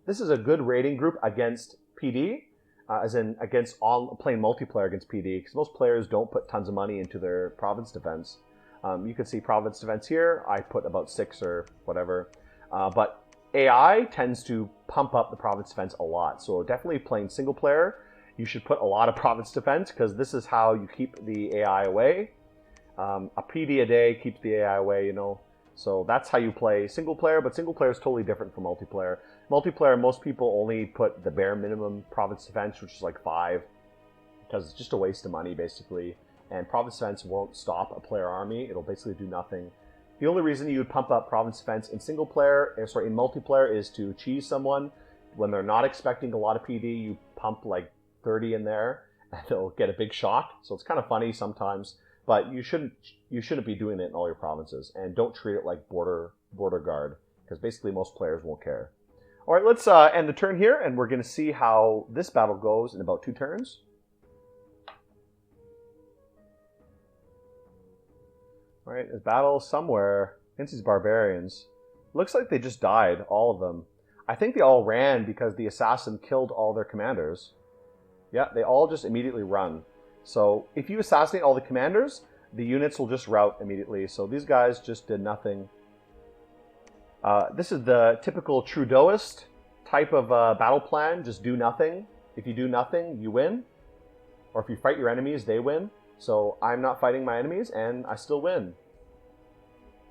This is a good raiding group against PD, as in against playing multiplayer against PD, because most players don't put tons of money into their province defense. You can see province defense here. I put about 6 or whatever. But AI tends to pump up the province defense a lot. So definitely playing single player, you should put a lot of province defense, because this is how you keep the AI away. A PD a day keeps the AI away, you know. So that's how you play single player, but single player is totally different from multiplayer. Multiplayer, most people only put the bare minimum province defense, which is like 5, because it's just a waste of money, basically. And province defense won't stop a player army. It'll basically do nothing. The only reason you would pump up province defense in in multiplayer is to cheese someone. When they're not expecting a lot of PD, you pump like 30 in there, and they'll get a big shock. So it's kind of funny sometimes, but you shouldn't be doing it in all your provinces, and don't treat it like border guard, because basically most players won't care. All right, let's end the turn here, and we're going to see how this battle goes in about 2 turns. All right, there's battle somewhere against these barbarians. Looks like they just died, all of them. I think they all ran because the assassin killed all their commanders. Yeah, they all just immediately run. So if you assassinate all the commanders, the units will just rout immediately. So these guys just did nothing. This is the typical Trudeauist type of battle plan. Just do nothing. If you do nothing, you win. Or if you fight your enemies, they win. So I'm not fighting my enemies, and I still win.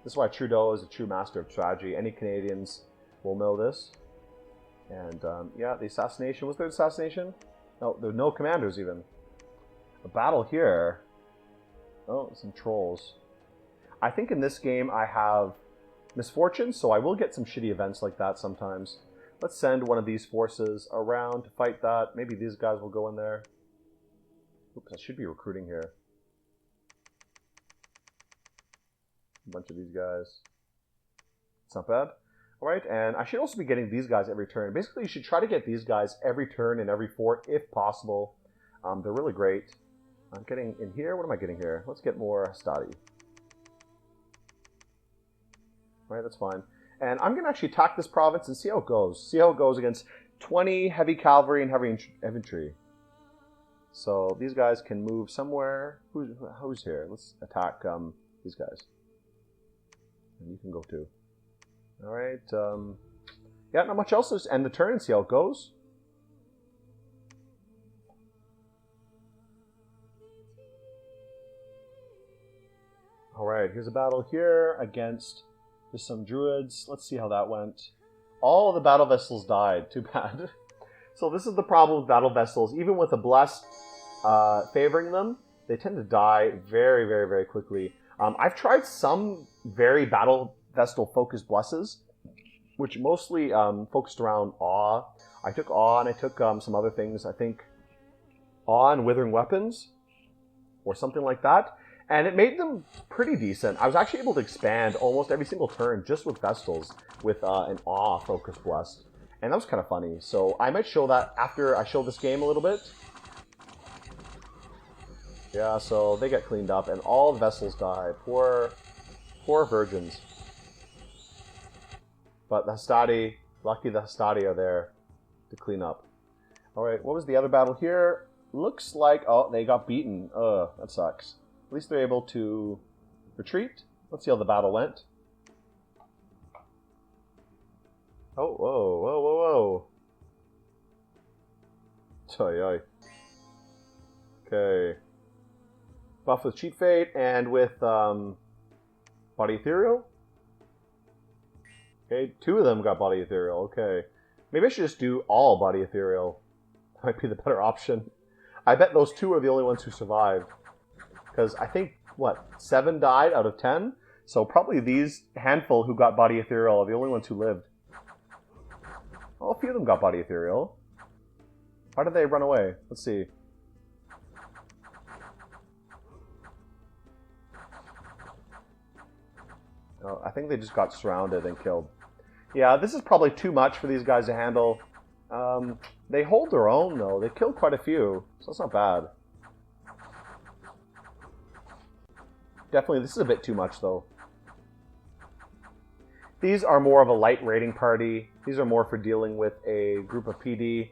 This is why Trudeau is a true master of strategy. Any Canadians will know this. And yeah, the assassination. Was there an assassination? No, there were no commanders even. A battle here. Oh, some trolls. I think in this game I have misfortune, so I will get some shitty events like that sometimes. Let's send one of these forces around to fight that. Maybe these guys will go in there. Oops, I should be recruiting here. A bunch of these guys. It's not bad. Alright, and I should also be getting these guys every turn. Basically, you should try to get these guys every turn in every fort, if possible. They're really great. I'm getting in here. What am I getting here? Let's get more Hastati. Alright, that's fine. And I'm going to actually attack this province and see how it goes. See how it goes against 20 heavy cavalry and heavy infantry. So these guys can move somewhere. Who's here? Let's attack these guys. And you can go too. Alright, yeah, not much else. Just end the turn and see how it goes. Alright, here's a battle here against just some druids. Let's see how that went. All of the battle vessels died. Too bad. So this is the problem with battle vessels. Even with a blessed favoring them, they tend to die very, very, very quickly. I've tried some very battle Vestal focused blesses, which mostly focused around awe. I took awe and I took some other things. I think awe and withering weapons or something like that. And it made them pretty decent. I was actually able to expand almost every single turn just with Vestals with an awe focused bless. And that was kind of funny. So I might show that after I show this game a little bit. Yeah, so they get cleaned up and all the Vestals die. Poor virgins. But the Hastati, lucky the Hastati are there to clean up. Alright, what was the other battle here? Looks like, oh, they got beaten. Ugh, that sucks. At least they're able to retreat. Let's see how the battle went. Oh, whoa, whoa, whoa, whoa. Oy, oy. Okay. Buff with Cheat Fate and with Body Ethereal. Okay, 2 of them got Body Ethereal. Okay. Maybe I should just do all Body Ethereal. Might be the better option. I bet those 2 are the only ones who survived. Because I think, what, 7 died out of 10? So probably these handful who got Body Ethereal are the only ones who lived. Oh, a few of them got Body Ethereal. How did they run away? Let's see. Oh, I think they just got surrounded and killed. Yeah, this is probably too much for these guys to handle. They hold their own, though. They killed quite a few, so it's not bad. Definitely, this is a bit too much, though. These are more of a light raiding party. These are more for dealing with a group of PD.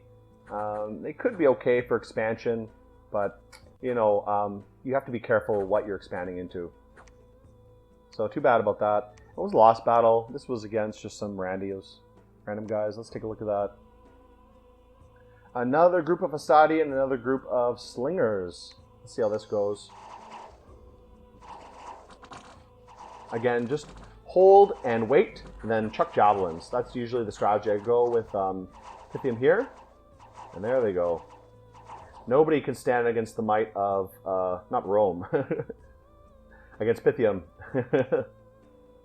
They could be okay for expansion, but, you know, you have to be careful what you're expanding into. So, too bad about that. What was the last battle? This was against just some random guys. Let's take a look at that. Another group of Asadi and another group of Slingers. Let's see how this goes. Again, just hold and wait, and then chuck javelins. That's usually the strategy. I go with Pythium here, and there they go. Nobody can stand against the might of, not Rome, against Pythium.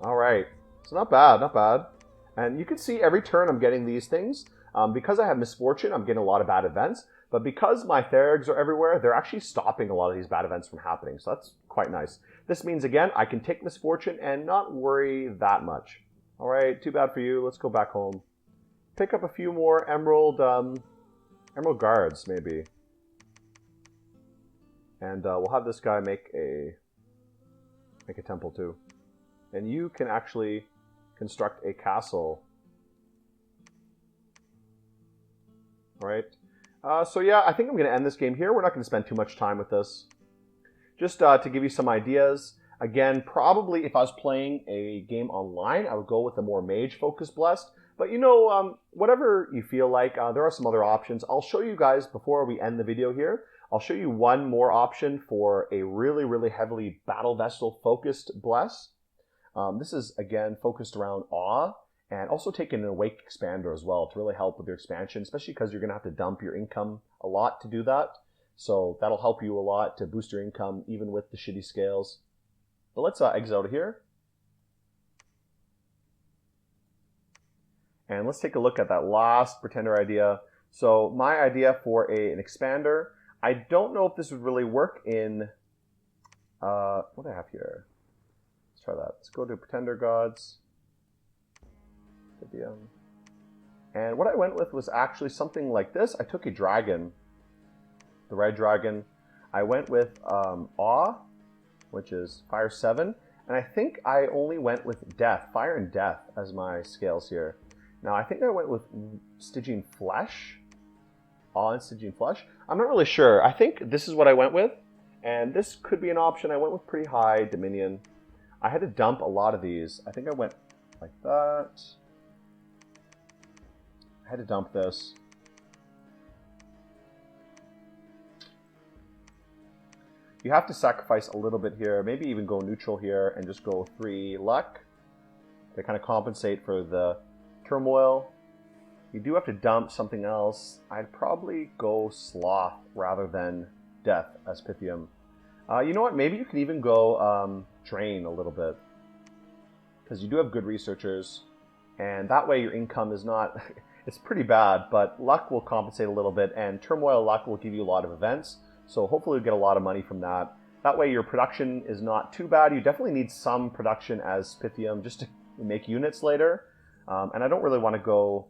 Alright, so not bad, not bad. And you can see every turn I'm getting these things. Because I have Misfortune, I'm getting a lot of bad events. But because my Therigs are everywhere, they're actually stopping a lot of these bad events from happening. So that's quite nice. This means, again, I can take Misfortune and not worry that much. Alright, too bad for you. Let's go back home. Pick up a few more Emerald Guards, maybe. And we'll have this guy make a temple, too. And you can actually construct a castle. Alright. So yeah, I think I'm going to end this game here. We're not going to spend too much time with this. Just to give you some ideas. Again, probably if I was playing a game online, I would go with a more mage-focused blessed. But you know, whatever you feel like, there are some other options. I'll show you guys before we end the video here. I'll show you one more option for a really, really heavily Battle Vestal-focused bless. This is, again, focused around awe. And also take an Awake Expander as well to really help with your expansion, especially because you're going to have to dump your income a lot to do that. So that'll help you a lot to boost your income, even with the shitty scales. But let's exit out of here. And let's take a look at that last Pretender idea. So my idea for an Expander, I don't know if this would really work in... what do I have here? Let's try that. Let's go to Pretender Gods. Pythium. And what I went with was actually something like this. I took a dragon, the red dragon. I went with Awe, which is Fire 7. And I think I only went with Death, Fire and Death as my scales here. Now I think I went with Stygian Flesh. Awe and Stygian Flesh. I'm not really sure. I think this is what I went with. And this could be an option. I went with pretty high Dominion. I had to dump a lot of these. I think I went like that. I had to dump this. You have to sacrifice a little bit here, maybe even go neutral here and just go 3 luck to kind of compensate for the turmoil. You do have to dump something else. I'd probably go Sloth rather than Death as Pythium. You know what? Maybe you could even go Drain a little bit, because you do have good researchers, and that way your income is not... it's pretty bad, but luck will compensate a little bit, and turmoil luck will give you a lot of events. So hopefully you'll get a lot of money from that. That way your production is not too bad. You definitely need some production as Pythium just to make units later. And I don't really want to go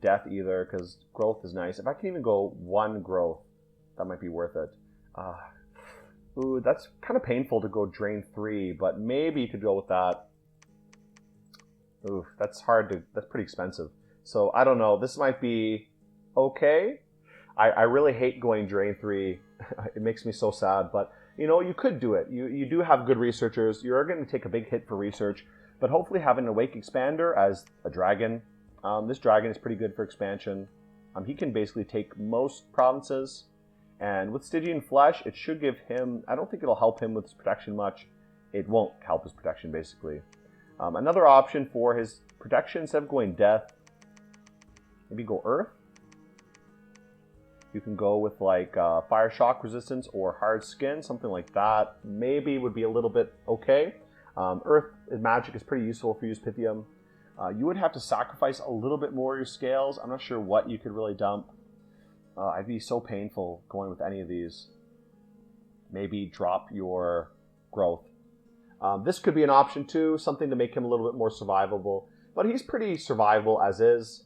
Death either, because growth is nice. If I can even go 1 growth, that might be worth it. Ooh, that's kind of painful to go Drain 3, but maybe you could go with that. Ooh, that's hard to... that's pretty expensive. So I don't know. This might be okay. I really hate going Drain 3. It makes me so sad, but you know, you could do it. You do have good researchers. You're going to take a big hit for research, but hopefully having an Awake Expander as a dragon. This dragon is pretty good for expansion. He can basically take most provinces, and with Stygian Flesh, it should give him... I don't think it'll help him with his protection much. It won't help his protection, basically. Another option for his protection, instead of going Death, maybe go Earth. You can go with like Fire Shock Resistance or Hard Skin, something like that. Maybe would be a little bit okay. Earth magic is pretty useful if you use Pythium. You would have to sacrifice a little bit more of your scales. I'm not sure what you could really dump. I'd be so painful going with any of these. Maybe drop your growth. This could be an option too, something to make him a little bit more survivable. But he's pretty survivable as is.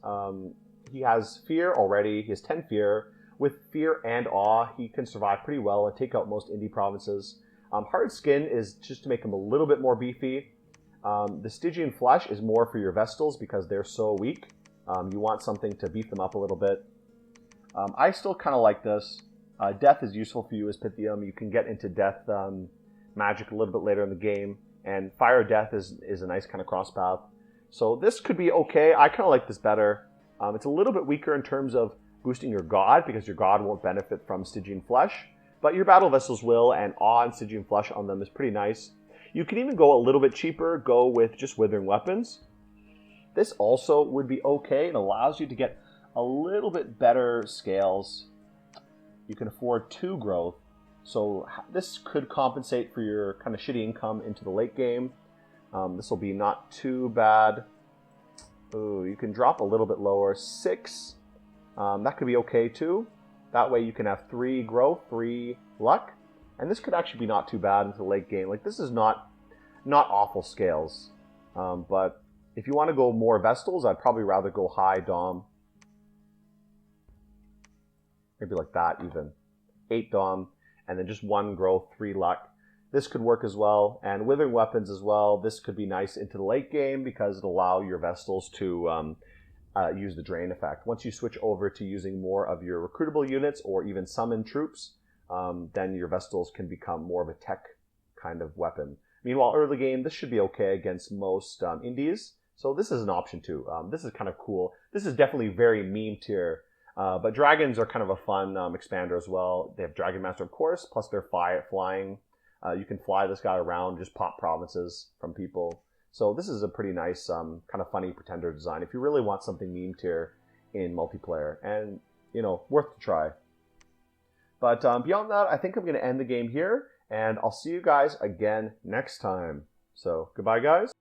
He has Fear already. He has 10 Fear. With Fear and Awe, he can survive pretty well and take out most indie provinces. Hard Skin is just to make him a little bit more beefy. The Stygian Flesh is more for your Vestals because they're so weak. You want something to beef them up a little bit. I still kind of like this. Death is useful for you as Pythium. You can get into Death magic a little bit later in the game. And Fire Death is a nice kind of cross path. So this could be okay. I kind of like this better. It's a little bit weaker in terms of boosting your God, because your God won't benefit from Stygian Flesh. But your Battle Vessels will, and Awe and Stygian Flesh on them is pretty nice. You can even go a little bit cheaper, go with just Withering Weapons. This also would be okay. It allows you to get a little bit better scales. You can afford 2 growth. So this could compensate for your kind of shitty income into the late game. This will be not too bad. Ooh, you can drop a little bit lower. 6. That could be okay too. That way you can have 3 growth, 3 luck. And this could actually be not too bad into the late game. Like, this is not awful scales. But if you want to go more Vestals, I'd probably rather go high Dom. Maybe like that even. 8 Dom, and then just 1 growth, 3 luck. This could work as well. And Withering Weapons as well. This could be nice into the late game because it'll allow your Vestals to use the Drain effect. Once you switch over to using more of your recruitable units or even summon troops, then your Vestals can become more of a tech kind of weapon. Meanwhile, early game, this should be okay against most indies. So this is an option too. This is kind of cool. This is definitely very meme tier. But dragons are kind of a fun expander as well. They have Dragon Master, of course, plus they're flying. You can fly this guy around, just pop provinces from people. So this is a pretty nice, kind of funny pretender design if you really want something meme tier in multiplayer. And, you know, worth to try. But beyond that, I think I'm going to end the game here. And I'll see you guys again next time. So, goodbye, guys.